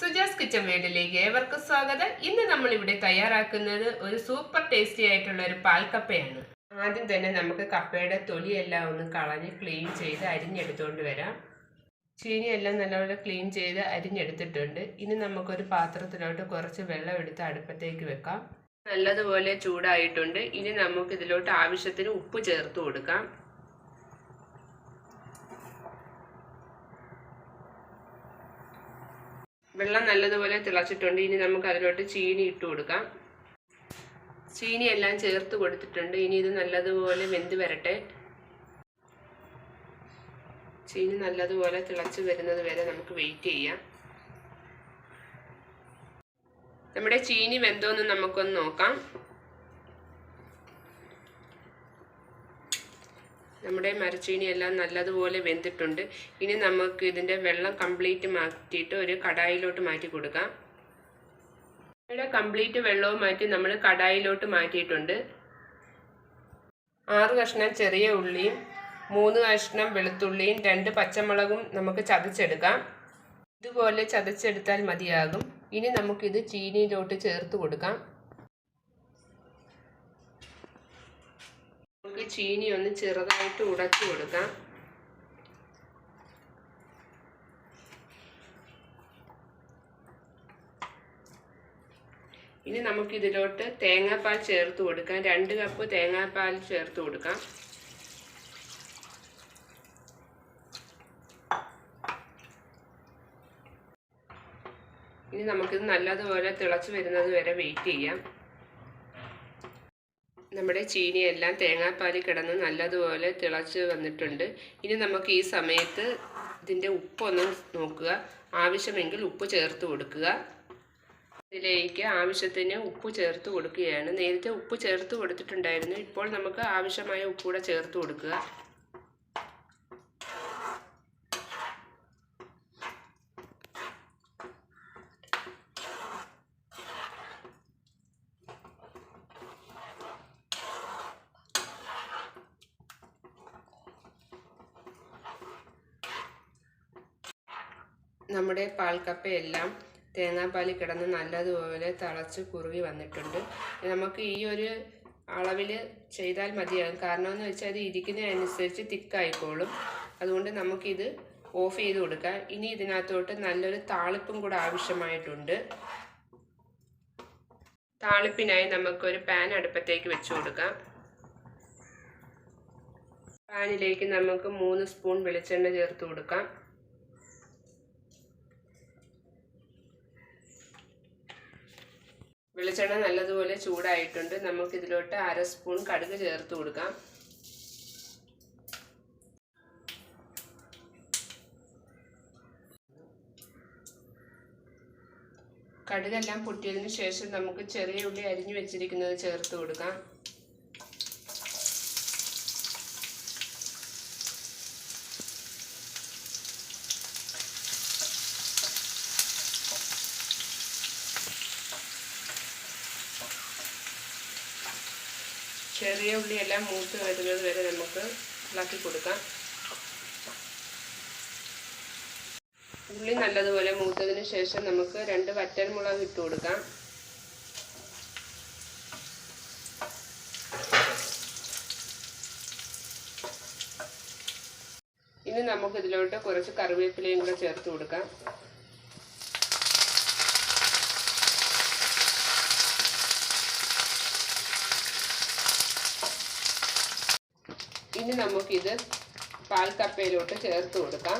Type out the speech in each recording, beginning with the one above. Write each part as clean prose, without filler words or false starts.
Suja's kitchen വേൾഡിലേക്ക് ഏവർക്കും സ്വാഗതം. ഇന്ന് നമ്മൾ ഇവിടെ തയ്യാറാക്കുന്നത് ഒരു സൂപ്പർ ടേസ്റ്റി ആയിട്ടുള്ള ഒരു പാൽക്കപ്പയാണ്. ആദ്യം തന്നെ നമുക്ക് കപ്പയുടെ തൊലിയെല്ലാം ഒന്ന് കളഞ്ഞ് ക്ലീൻ ചെയ്ത് അരിഞ്ഞെടുത്തുകൊണ്ട് വരാം. ചീനിയെല്ലാം നല്ലപോലെ ക്ലീൻ ചെയ്ത് അരിഞ്ഞെടുത്തിട്ടുണ്ട്. ഇനി നമുക്കൊരു പാത്രത്തിലോട്ട് കുറച്ച് വെള്ളം എടുത്ത് അടുപ്പത്തേക്ക് വെക്കാം. നല്ലതുപോലെ ചൂടായിട്ടുണ്ട്. ഇനി നമുക്ക് ഇതിലോട്ട് ആവശ്യത്തിന് ഉപ്പ് ചേർത്ത് കൊടുക്കാം. വെള്ളം നല്ലതുപോലെ തിളച്ചിട്ടുണ്ട്. ഇനി നമുക്ക് അതിലോട്ട് ചീനി ഇട്ട് കൊടുക്കാം. ചീനി എല്ലാം ചേർത്ത് കൊടുത്തിട്ടുണ്ട്. ഇനി ഇത് നല്ലതുപോലെ വെന്ത് വരട്ടെ. ചീനി നല്ലതുപോലെ തിളച്ച് വരുന്നത് വരെ നമുക്ക് വെയിറ്റ് ചെയ്യാം. നമ്മുടെ ചീനി വെന്തോന്ന് നമുക്കൊന്ന് നോക്കാം. നമ്മുടെ മരച്ചീനി എല്ലാം നല്ലതുപോലെ വെന്തിട്ടുണ്ട്. ഇനി നമുക്ക് ഇതിൻ്റെ വെള്ളം കംപ്ലീറ്റ് മാറ്റിയിട്ട് ഒരു കടായിലോട്ട് മാറ്റി കൊടുക്കാം. ഇവിടെ കംപ്ലീറ്റ് വെള്ളവും മാറ്റി നമ്മൾ കടായിലോട്ട് മാറ്റിയിട്ടുണ്ട്. 6 കഷ്ണം ചെറിയ ഉള്ളിയും 3 കഷ്ണം വെളുത്തുള്ളിയും 2 പച്ചമുളകും നമുക്ക് ചതച്ചെടുക്കാം. ഇതുപോലെ ചതച്ചെടുത്താൽ മതിയാകും. ഇനി നമുക്കിത് ചീനിയിലോട്ട് ചേർത്ത് കൊടുക്കാം. നമുക്ക് ചീനി ഒന്ന് ചെറുതായിട്ട് ഉടച്ചു കൊടുക്കാം. ഇനി നമുക്കിതിലോട്ട് തേങ്ങാപ്പാൽ ചേർത്ത് കൊടുക്കാം. 2 കപ്പ് തേങ്ങാപ്പാൽ ചേർത്ത് കൊടുക്കാം. ഇനി നമുക്കിത് നല്ലതുപോലെ തിളച്ച് വരുന്നത് വരെ വെയിറ്റ് ചെയ്യാം. നമ്മുടെ ചീനിയെല്ലാം തേങ്ങാപ്പാലിൽ കിടന്ന് നല്ലതുപോലെ തിളച്ച് വന്നിട്ടുണ്ട്. ഇനി നമുക്ക് ഈ സമയത്ത് ഇതിൻ്റെ ഉപ്പൊന്ന് നോക്കുക. ആവശ്യമെങ്കിൽ ഉപ്പ് ചേർത്ത് കൊടുക്കുക. ഇതിലേക്ക് ആവശ്യത്തിന് ഉപ്പ് ചേർത്ത് കൊടുക്കുകയാണ്. നേരത്തെ ഉപ്പ് ചേർത്ത് കൊടുത്തിട്ടുണ്ടായിരുന്നു. ഇപ്പോൾ നമുക്ക് ആവശ്യമായ ഉപ്പ് കൂടെ ചേർത്ത് കൊടുക്കുക. നമ്മുടെ പാൽക്കപ്പയെല്ലാം തേങ്ങാപ്പാലിൽ കിടന്ന് നല്ലതുപോലെ തിളച്ച് കുറുകി വന്നിട്ടുണ്ട്. നമുക്ക് ഈ ഒരു അളവിൽ ചെയ്താൽ മതിയാകും. കാരണം എന്ന് വെച്ചാൽ അത് ഇരിക്കുന്നതനുസരിച്ച് തിക്കായിക്കോളും. അതുകൊണ്ട് നമുക്കിത് ഓഫ് ചെയ്ത് കൊടുക്കാം. ഇനി ഇതിനകത്തോട്ട് നല്ലൊരു താളിപ്പും കൂടെ ആവശ്യമായിട്ടുണ്ട്. താളിപ്പിനായി നമുക്കൊരു പാൻ അടുപ്പത്തേക്ക് വെച്ച് കൊടുക്കാം. പാനിലേക്ക് നമുക്ക് 3 സ്പൂൺ വെളിച്ചെണ്ണ ചേർത്ത് കൊടുക്കാം. വെളിച്ചെണ്ണ നല്ലതുപോലെ ചൂടായിട്ടുണ്ട്. നമുക്കിതിലോട്ട് 1/2 സ്പൂൺ കടുക് ചേർത്ത് കൊടുക്കാം. കടുകെല്ലാം പൊട്ടിയതിന് ശേഷം നമുക്ക് ചെറിയ ഉള്ളി അരിഞ്ഞു വെച്ചിരിക്കുന്നത് ചേർത്ത് കൊടുക്കാം. ചെറിയ ഉള്ളിയെല്ലാം മൂത്ത് വരുന്നത് വരെ നമുക്ക് ഇളക്കി കൊടുക്കാം. ഉള്ളി നല്ലതുപോലെ മൂത്തതിന് ശേഷം നമുക്ക് 2 വറ്റൽമുളക് ഇട്ട് കൊടുക്കാം. ഇനി നമുക്കിതിലോട്ട് കുറച്ച് കറിവേപ്പിലയും കൂടെ ചേർത്ത് കൊടുക്കാം. ഇനി നമുക്കിത് പാൽക്കപ്പയിലോട്ട് ചേർത്ത് കൊടുക്കാം.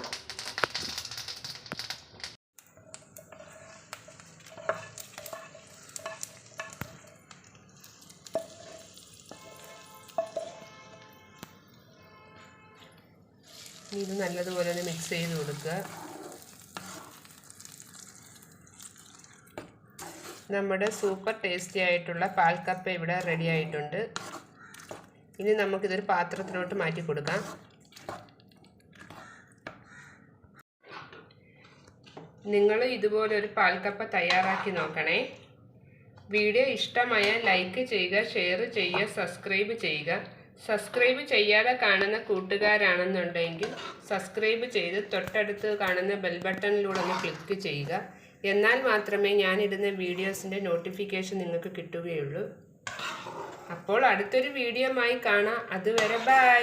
ഇത് നല്ലതുപോലെ ഒന്ന് മിക്സ് ചെയ്ത് കൊടുക്കുക. നമ്മുടെ സൂപ്പർ ടേസ്റ്റി ആയിട്ടുള്ള പാൽക്കപ്പ ഇവിടെ റെഡി ആയിട്ടുണ്ട്. ഇനി നമുക്കിതൊരു പാത്രത്തിലോട്ട് മാറ്റി കൊടുക്കാം. നിങ്ങൾ ഇതുപോലൊരു പാൽക്കപ്പ തയ്യാറാക്കി നോക്കണേ. വീഡിയോ ഇഷ്ടമായാൽ ലൈക്ക് ചെയ്യുക, ഷെയർ ചെയ്യുക, സബ്സ്ക്രൈബ് ചെയ്യുക. സബ്സ്ക്രൈബ് ചെയ്യാതെ കാണുന്ന കൂട്ടുകാരാണെന്നുണ്ടെങ്കിൽ സബ്സ്ക്രൈബ് ചെയ്ത് തൊട്ടടുത്ത് കാണുന്ന ബെൽ ബട്ടണിലൂടെ ഒന്ന് ക്ലിക്ക് ചെയ്യുക. എന്നാൽ മാത്രമേ ഞാനിടുന്ന വീഡിയോസിൻ്റെ നോട്ടിഫിക്കേഷൻ നിങ്ങൾക്ക് കിട്ടുകയുള്ളൂ. അപ്പോൾ അടുത്തൊരു വീഡിയോയുമായി കാണാം. അതുവരെ ബൈ.